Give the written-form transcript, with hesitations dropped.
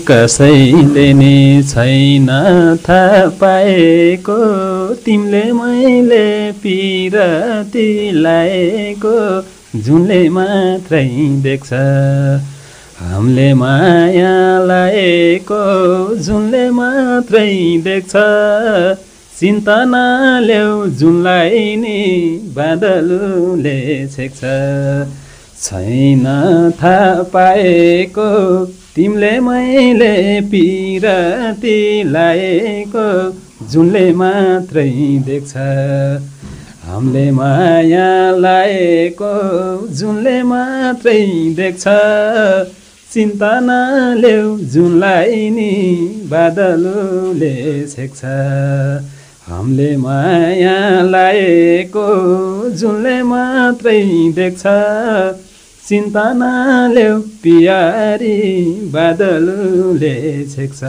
कसैले नि छैन थाहा पाएको तिमीले मैले पिरती लाएको जुनले मात्रै देख्छ हामीले माया लाएको जुनले मात्रै देख्छ चिन्ता नल्याउ जुनलाई नि बादलले छेक्छ छैन थाहा पाएको तिमीले मैले पिरती लाएको जुनले मात्रै देख्छ हामीले माया लाएको जुनले मात्रै देख्छ चिन्ता नल्याउ जुनलाई नि बादलले छेक्छ हामीले माया लाएको जुनले मात्रै देख्छ चिन्ता नल्याउ पियारी बादलले छेक्छ।